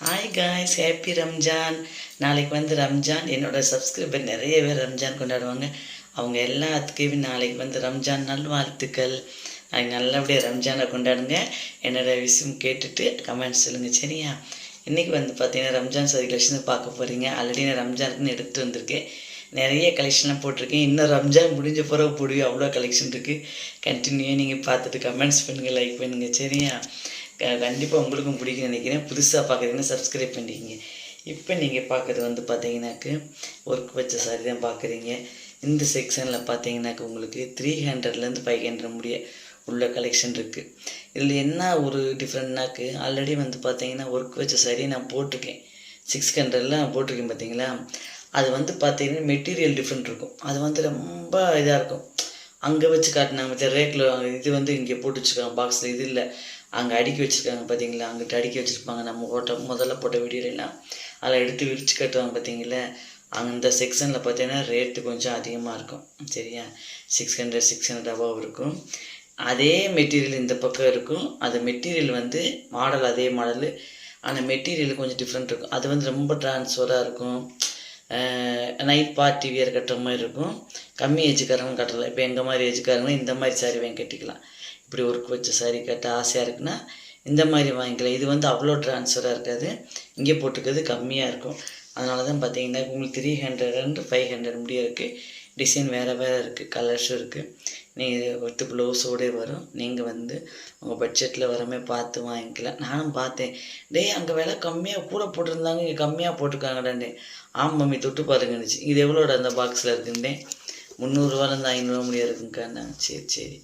Hi guys, happy Ramzan. நாளைக்கு வந்து ரம்ஜான். என்னோடய சப்ஸ்கிரைபர் நிறைய பேர் ரம்ஜான் கொண்டாடுவாங்க. அவங்க எல்லாத்துக்குமே நாளைக்கு வந்து ரம்ஜான் நல்வாழ்த்துக்கள். நாளைக்கு நல்லபடியாக ரம்ஜானை கொண்டாடுங்க. என்னோடய விஷயம் கேட்டுட்டு கமெண்ட்ஸ் சொல்லுங்கள், சரியா? இன்றைக்கி வந்து பார்த்தீங்கன்னா ரம்ஜான் சாரி கலெக்ஷன் பார்க்க போகிறீங்க. ஆல்ரெடி நான் ரம்ஜானுக்குன்னு எடுத்துகிட்டு வந்திருக்கேன். நிறைய கலெக்ஷன்லாம் போட்டிருக்கேன். இன்னும் ரம்ஜான் முடிஞ்ச பிறகு போடுவேன். அவ்வளோ கலெக்ஷன் இருக்குது. கண்டினியூவாக நீங்கள் பார்த்துட்டு கமெண்ட்ஸ் பண்ணுங்கள், லைக் பண்ணுங்கள், சரியா? கண்டிப்பாக உங்களுக்கும் பிடிக்கும்னு நினைக்கிறேன். புதுசாக பார்க்குறீங்கன்னா சப்ஸ்கிரைப் பண்ணிக்கிங்க. இப்போ நீங்கள் பார்க்குறது வந்து பார்த்தீங்கன்னாக்கு ஒர்க் வச்ச சாரி தான் பார்க்குறீங்க. இந்த செக்ஷனில் பார்த்தீங்கன்னாக்கு உங்களுக்கு 300லேருந்து 500 முடிய உள்ள கலெக்ஷன் இருக்குது. இதில் என்ன ஒரு டிஃப்ரெண்ட்னாக்கு ஆல்ரெடி வந்து பார்த்தீங்கன்னா ஒர்க் வச்ச சாரி நான் போட்டிருக்கேன். 600ல் நான் போட்டிருக்கேன் பார்த்தீங்களா? அது வந்து பார்த்தீங்கன்னா மெட்டீரியல் டிஃப்ரெண்ட் இருக்கும். அது வந்து ரொம்ப இதாக இருக்கும். அங்கே வச்சு காட்டினாங்க மற்ற ரேக்கில். இது வந்து இங்கே போட்டு வச்சுருக்காங்க பாக்ஸில். இது இல்லை, அங்கே அடுக்கி வச்சுருக்காங்க பார்த்தீங்களா? அங்கிட்ட அடுக்கி வச்சுருப்பாங்க. நம்ம முதல்ல போட்ட வீடியோலாம் அதில் எடுத்து விரித்து கட்டுவாங்க பார்த்தீங்களா? அந்த செக்ஷனில் பார்த்தீங்கன்னா ரேட்டு கொஞ்சம் அதிகமாக இருக்கும், சரியா? 600 அபவ் இருக்கும். அதே மெட்டீரியல் இந்த பக்கம் இருக்கும். அது மெட்டீரியல் வந்து மாடல் அதே மாடலு, ஆனால் மெட்டீரியல் கொஞ்சம் டிஃப்ரெண்ட் இருக்கும். அது வந்து ரொம்ப ட்ரான்ஸ்ஃபராக இருக்கும். நைட் பார்ட்டி வியர் கட்டுற மாதிரி இருக்கும். கம்மி ஏஜுக்காரங்க கட்டலாம். இப்போ எங்கள் மாதிரி ஏஜுக்காரங்க இந்த மாதிரி சாரி வாங்கி கட்டிக்கலாம். இப்படி ஒர்க் வச்ச சாரி கட்ட ஆசையாக இருக்குன்னா இந்த மாதிரி வாங்கிக்கலாம். இது வந்து அவ்வளோ ட்ரான்ஸ்ஃபராக இருக்காது. இங்கே போட்டுக்கிறது கம்மியாக இருக்கும். அதனால தான் பார்த்தீங்கன்னா உங்களுக்கு 300 500 முடிய இருக்குது. டிசைன் வேறு வேறு இருக்குது, கலர்ஸும் இருக்குது. நீங்கள் வித்து ப்ளவுஸோடே வரும். நீங்கள் வந்து உங்கள் பட்ஜெட்டில் வரமே பார்த்து வாங்கிக்கலாம். நானும் பார்த்தேன், அங்கே விலை கம்மியாக கூட போட்டிருந்தாங்க, இங்கே கம்மியாக போட்டிருக்காங்கடாண்டே. ஆமாம் மம்மி, தொட்டு பாருங்கன்னுச்சு. இது எவ்வளோட அந்த பாக்ஸில் இருக்குண்டே? 300ரூவாலேருந்து 500 முடிய இருக்குங்கக்கா. சரி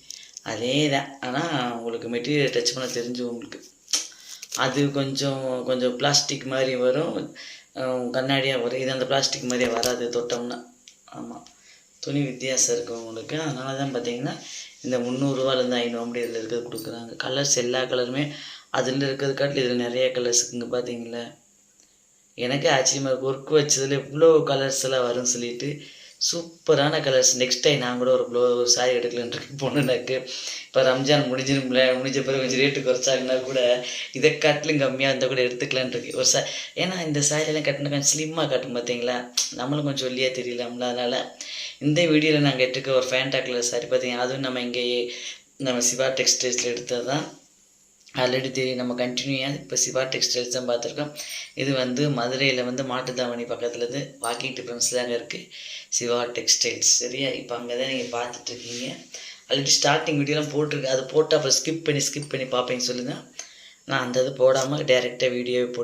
அதே தான். ஆனால் உங்களுக்கு மெட்டீரியல் டச் பண்ண தெரிஞ்சு உங்களுக்கு அது கொஞ்சம் பிளாஸ்டிக் மாதிரி வரும், கண்ணாடியாக வரும். இது அந்த பிளாஸ்டிக் மாதிரியே வராது தொட்டோம்னா. ஆமாம், துணி வித்தியாசம் இருக்கும் உங்களுக்கு. அதனால தான் பார்த்தீங்கன்னா இந்த 300ரூவாலேருந்து 500 அப்படி இதில் இருக்கிறது கொடுக்குறாங்க. கலர்ஸ் எல்லா கலருமே அதில் இருக்கிறது காட்டில் இதில் நிறைய கலர்ஸ் இருக்குங்க. பார்த்தீங்களா? எனக்கே ஆச்சரியமாக இருக்கும். ஒர்க் வச்சதில் இவ்வளோ கலர்ஸ் எல்லாம் வரும்னு சொல்லிட்டு சூப்பரான கலர்ஸ். நெக்ஸ்ட் டைம் நான் கூட ஒரு சாரி எடுக்கலான்ட்டு போனேன்னாக்கு. இப்போ ரம்ஜான் முடிஞ்ச பிறகு கொஞ்சம் ரேட்டு குறைச்சாங்கன்னா கூட இதை காட்டிலும் கம்மியாக இருந்தால் கூட எடுத்துக்கலான்ருக்கு ஒரு ஏன்னா இந்த சாரியெல்லாம் கட்டினா கொஞ்சம் ஸ்லிம்மாக காட்டும் பார்த்தீங்களா? நம்மளும் கொஞ்சம் ஒல்லியாக தெரியலாம்ல. அதனால் இந்த வீடியோவில் நாங்கள் எடுத்துக்க ஒரு ஃபேண்டா கலர் சாரி பார்த்தீங்கன்னா, அதுவும் நம்ம சிவா டெக்ஸ்டைல்ஸில் எடுத்தது தான். ஆல்ரெடி தெரியும், நம்ம கண்டினியூயாக இப்போ சிவா டெக்ஸ்டைல்ஸ் தான் பார்த்துருக்கோம். இது வந்து மதுரையில் வந்து மாட்டுத்தாவணி பக்கத்துலேருந்து வாக்கிங் டிஃப்ரென்ஸில் அங்கே இருக்குது சிவா டெக்ஸ்டைல்ஸ், சரியா? இப்போ அங்கே தான் நீங்கள் பார்த்துட்ருக்கீங்க. ஆல்ரெடி ஸ்டார்டிங் வீடியோலாம் போட்டிருக்கு. அது போட்டு அப்புறம் ஸ்கிப் பண்ணி பார்ப்பீங்க சொல்லுங்கள். நான் அந்த இது போடாமல் டேரெக்டாக வீடியோவே